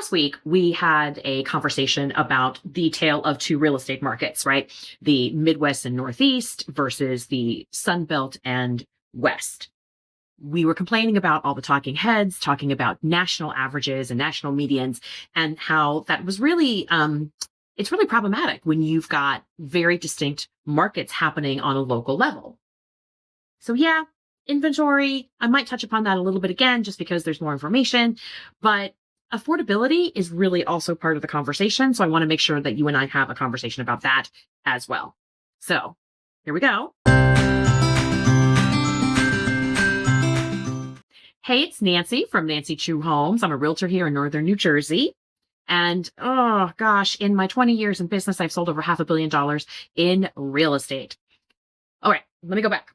last week, we had a conversation about the tale of two real estate markets, right? The Midwest and Northeast versus the Sunbelt and West. We were complaining about all the talking heads, talking about national averages and national medians, and how that was really, it's really problematic when you've got very distinct markets happening on a local level. So yeah, inventory, I might touch upon that a little bit again, just because there's more information, but affordability is really also part of the conversation. So I want to make sure that you and I have a conversation about that as well. So here we go. Hey, it's Nancy from Nancy Chu Homes. I'm a realtor here in Northern New Jersey. And oh gosh, in my 20 years in business, I've sold over $500 million in real estate. All right, let me go back.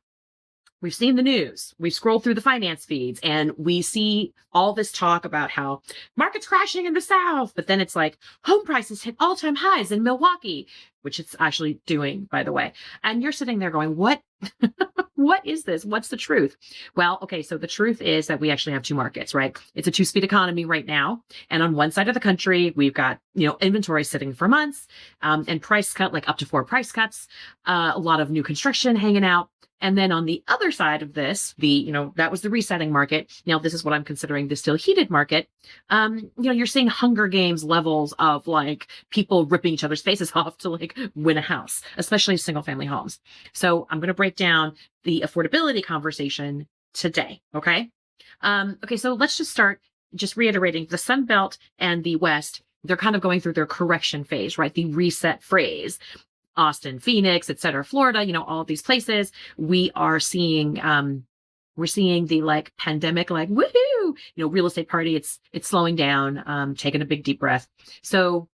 We've seen the news, we've scrolled through the finance feeds, and we see all this talk about how market's crashing in the South, but then it's like home prices hit all-time highs in Milwaukee, which it's actually doing, by the way. And you're sitting there going, what? What is this? What's the truth? Well, okay, so the truth is that we actually have two markets, right? It's a two-speed economy right now. And on one side of the country, we've got, inventory sitting for months, and price cut, like up to 4 price cuts, a lot of new construction hanging out. And then on the other side of this, that was the resetting market. Now, this is what I'm considering the still heated market. You're seeing Hunger Games levels of like people ripping each other's faces off to like win a house, especially single family homes. So I'm going to break down the affordability conversation today. Okay. So let's just start just reiterating the Sun Belt and the West. They're kind of going through their correction phase, right? The reset phase. Austin, Phoenix, et cetera, Florida, all of these places, we are seeing, we're seeing the like pandemic, like woohoo, real estate party. It's slowing down, taking a big deep breath. So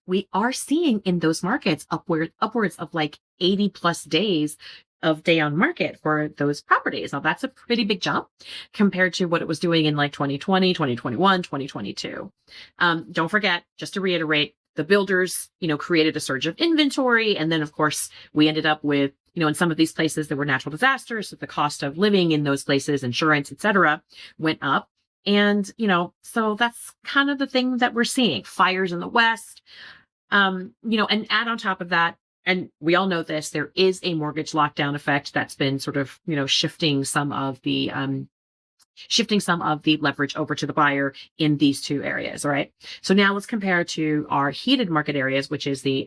we are seeing in those markets upwards of like 80 plus days of day on market for those properties. Now that's a pretty big jump compared to what it was doing in like 2020, 2021, 2022. Don't forget, just to reiterate, the builders, created a surge of inventory. And then, of course, we ended up with, in some of these places, there were natural disasters. So the cost of living in those places, insurance, et cetera, went up. And, so that's kind of the thing that we're seeing. Fires in the West, and add on top of that, and we all know this, there is a mortgage lockdown effect that's been sort of, shifting some of the leverage over to the buyer in these two areas. All right. So now let's compare to our heated market areas, which is the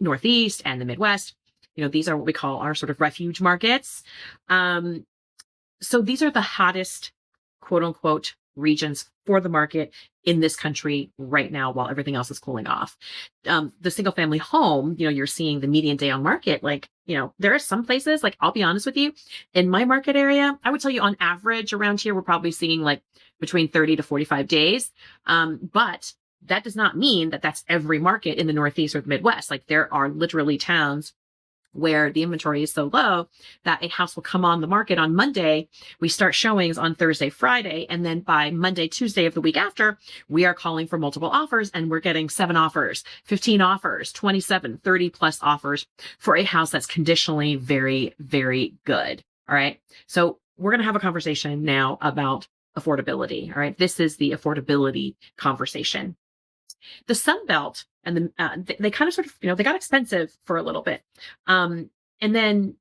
Northeast and the Midwest. These are what we call our sort of refuge markets. So these are the hottest, quote unquote, regions for the market in this country right now while everything else is cooling off. The single family home, you're seeing the median day on market, like, there are some places, like, I'll be honest with you, in my market area, I would tell you on average around here, we're probably seeing like between 30 to 45 days. But that does not mean that that's every market in the Northeast or the Midwest. Like there are literally towns where the inventory is so low that a house will come on the market on Monday. We start showings on Thursday, Friday, and then by Monday, Tuesday of the week after, we are calling for multiple offers and we're getting 7 offers, 15 offers, 27, 30 plus offers for a house that's conditionally very, very good. All right. So we're going to have a conversation now about affordability. All right. This is the affordability conversation. The Sun Belt and they kind of sort of, they got expensive for a little bit. And then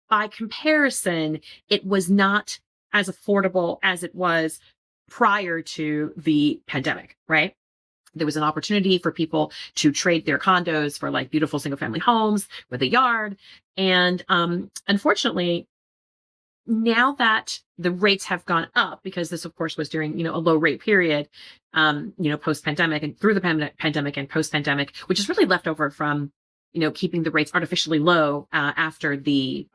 by comparison, it was not as affordable as it was prior to the pandemic, right? There was an opportunity for people to trade their condos for like beautiful single family homes with a yard. And unfortunately, now that the rates have gone up, because this, of course, was during, a low rate period, post-pandemic and through the pandemic and post-pandemic, which is really left over from, keeping the rates artificially low after the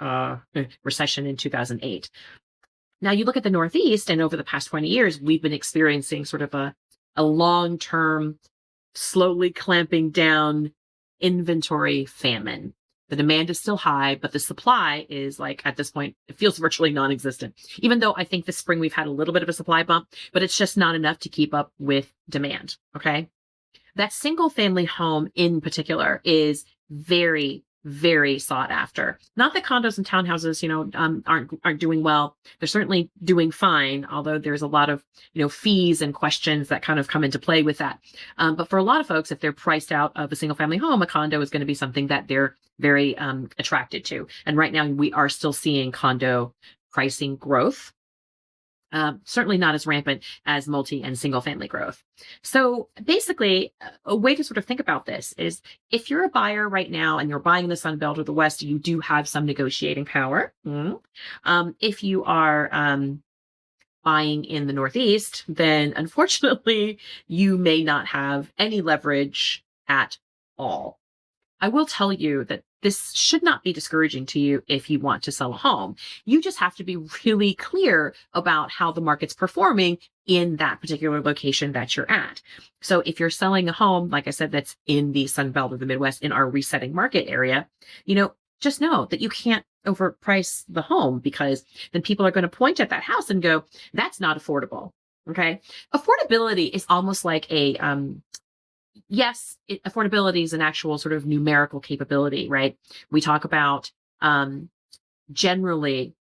recession in 2008. Now you look at the Northeast, and over the past 20 years, we've been experiencing sort of a long-term, slowly clamping down inventory famine. The demand is still high, but the supply is like, at this point, it feels virtually non-existent. Even though I think this spring we've had a little bit of a supply bump, but it's just not enough to keep up with demand. Okay. That single family home in particular is very, very sought after. Not that condos and townhouses, aren't doing well. They're certainly doing fine, although there's a lot of, fees and questions that kind of come into play with that. But for a lot of folks, if they're priced out of a single family home, a condo is going to be something that they're very attracted to. And right now we are still seeing condo pricing growth. Certainly not as rampant as multi and single family growth. So basically, a way to sort of think about this is if you're a buyer right now and you're buying in the Sunbelt or the West, you do have some negotiating power. If you are buying in the Northeast, then unfortunately, you may not have any leverage at all. I will tell you that this should not be discouraging to you if you want to sell a home. You just have to be really clear about how the market's performing in that particular location that you're at. So if you're selling a home, like I said, that's in the Sunbelt or the Midwest in our resetting market area, just know that you can't overprice the home, because then people are going to point at that house and go, that's not affordable. Okay. Affordability is almost like affordability is an actual sort of numerical capability, right? We talk about generally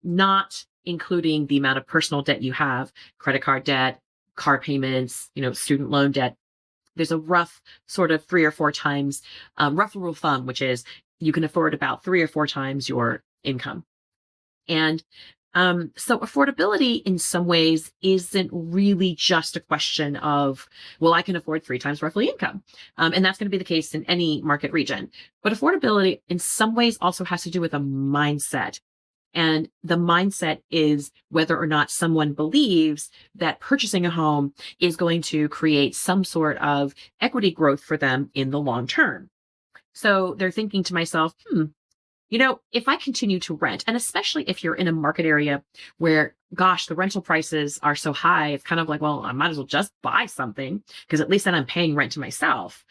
not including the amount of personal debt you have, credit card debt, car payments, student loan debt. There's a rough sort of 3 or 4 times, rough rule of thumb, which is you can afford about 3 or 4 times your income. And so affordability in some ways isn't really just a question of, well, I can afford 3 times roughly income. And that's going to be the case in any market region. But affordability in some ways also has to do with a mindset. And the mindset is whether or not someone believes that purchasing a home is going to create some sort of equity growth for them in the long term. So they're thinking to myself, if I continue to rent, and especially if you're in a market area where, gosh, the rental prices are so high, it's kind of like, well, I might as well just buy something because at least then I'm paying rent to myself.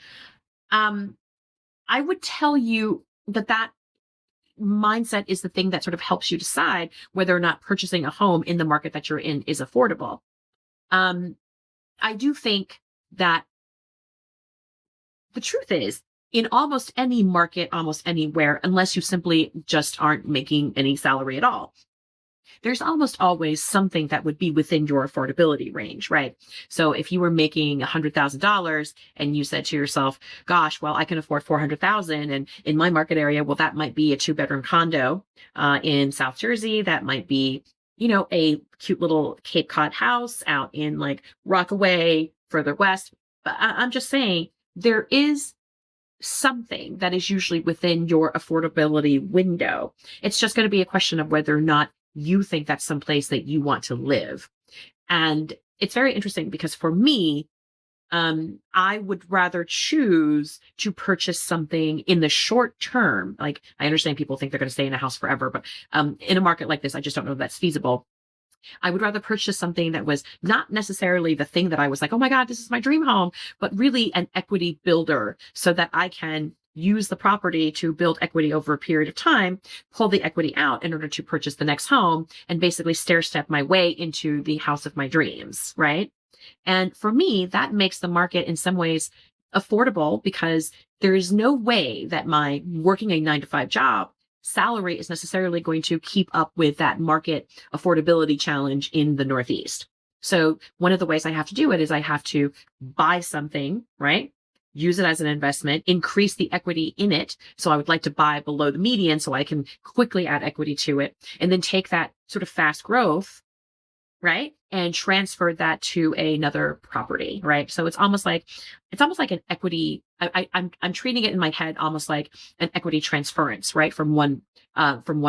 I would tell you that mindset is the thing that sort of helps you decide whether or not purchasing a home in the market that you're in is affordable. I do think that the truth is, in almost any market, almost anywhere, unless you simply just aren't making any salary at all, there's almost always something that would be within your affordability range, right? So if you were making $100,000 and you said to yourself, gosh, well, I can afford $400,000. And in my market area, well, that might be a 2-bedroom condo in South Jersey. That might be, a cute little Cape Cod house out in like Rockaway, further west. But I'm just saying there is something that is usually within your affordability window. It's just going to be a question of whether or not you think that's someplace that you want to live. And it's very interesting because for me, I would rather choose to purchase something in the short term. Like, I understand people think they're going to stay in a house forever, but in a market like this, I just don't know if that's feasible. I would rather purchase something that was not necessarily the thing that I was like, oh my God, this is my dream home, but really an equity builder so that I can use the property to build equity over a period of time, pull the equity out in order to purchase the next home and basically stair step my way into the house of my dreams, right? And for me, that makes the market in some ways affordable because there is no way that my working a 9-to-5 job salary is necessarily going to keep up with that market affordability challenge in the Northeast. So one of the ways I have to do it is I have to buy something, right? Use it as an investment, increase the equity in it. So I would like to buy below the median so I can quickly add equity to it and then take that sort of fast growth, right? And transfer that to another property, right? So it's almost like an equity. I'm treating it in my head almost like an equity transference, right? From one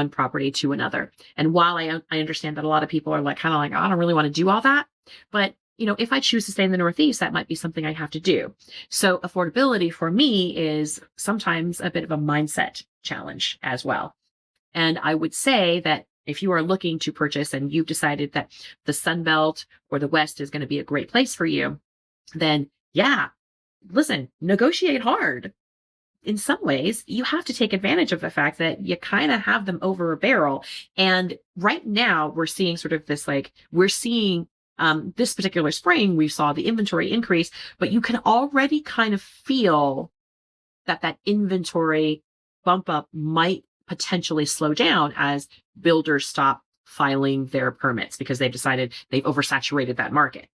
property to another. And while I understand that a lot of people are like, kind of like, oh, I don't really want to do all that. But, if I choose to stay in the Northeast, that might be something I have to do. So affordability for me is sometimes a bit of a mindset challenge as well. And I would say that if you are looking to purchase and you've decided that the Sunbelt or the West is going to be a great place for you, then listen, negotiate hard. In some ways, you have to take advantage of the fact that you kind of have them over a barrel. And right now we're seeing sort of this, this particular spring, we saw the inventory increase, but you can already kind of feel that inventory bump up might potentially slow down as builders stop filing their permits because they've decided they've oversaturated that market,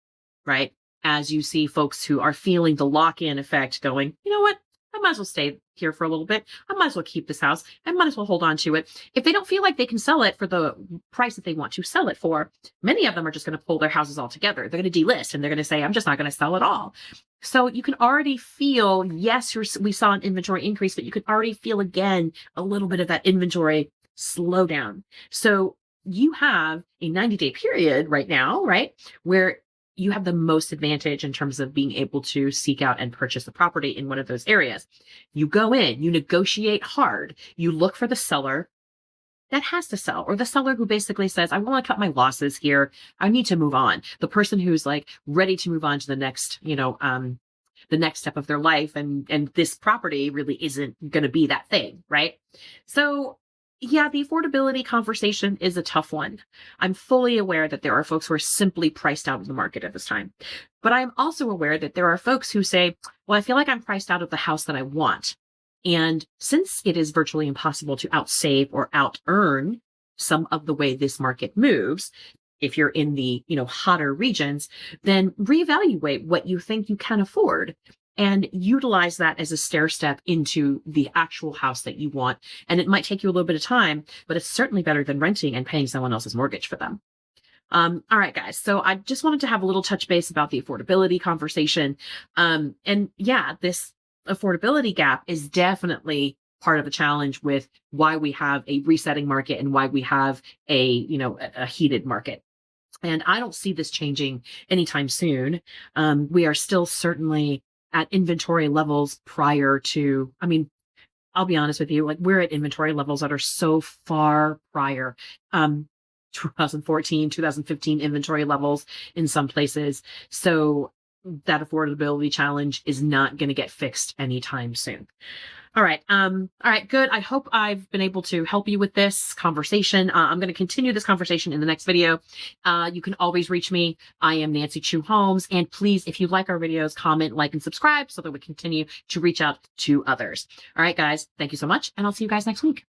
right? As you see folks who are feeling the lock-in effect going, you know what? I might as well stay here for a little bit. I might as well keep this house. I might as well hold on to it. If they don't feel like they can sell it for the price that they want to sell it for, many of them are just going to pull their houses all together. They're going to delist and they're going to say, I'm just not going to sell at all. So you can already feel, yes, we saw an inventory increase, but you can already feel again a little bit of that inventory slowdown. So you have a 90-day period right now, right, where you have the most advantage in terms of being able to seek out and purchase a property in one of those areas. You go in, you negotiate hard, you look for the seller that has to sell, or the seller who basically says, I want to cut my losses here. I need to move on. The person who's like ready to move on to the next, the next step of their life. And this property really isn't going to be that thing, right? So yeah, the affordability conversation is a tough one. I'm fully aware that there are folks who are simply priced out of the market at this time. But I'm also aware that there are folks who say, well, I feel like I'm priced out of the house that I want. And since it is virtually impossible to outsave or out-earn some of the way this market moves, if you're in the, hotter regions, then reevaluate what you think you can afford and utilize that as a stair step into the actual house that you want. And it might take you a little bit of time, but it's certainly better than renting and paying someone else's mortgage for them. All right, guys. So I just wanted to have a little touch base about the affordability conversation. And yeah, this affordability gap is definitely part of the challenge with why we have a resetting market and why we have a heated market. And I don't see this changing anytime soon. We are still certainly at inventory levels prior to, I'll be honest with you, like we're at inventory levels that are so far prior, 2014, 2015 inventory levels in some places. So that affordability challenge is not going to get fixed anytime soon. All right. Good. I hope I've been able to help you with this conversation. I'm going to continue this conversation in the next video. You can always reach me. I am Nancy Chu Holmes. And please, if you like our videos, comment, like, and subscribe so that we continue to reach out to others. All right, guys. Thank you so much. And I'll see you guys next week.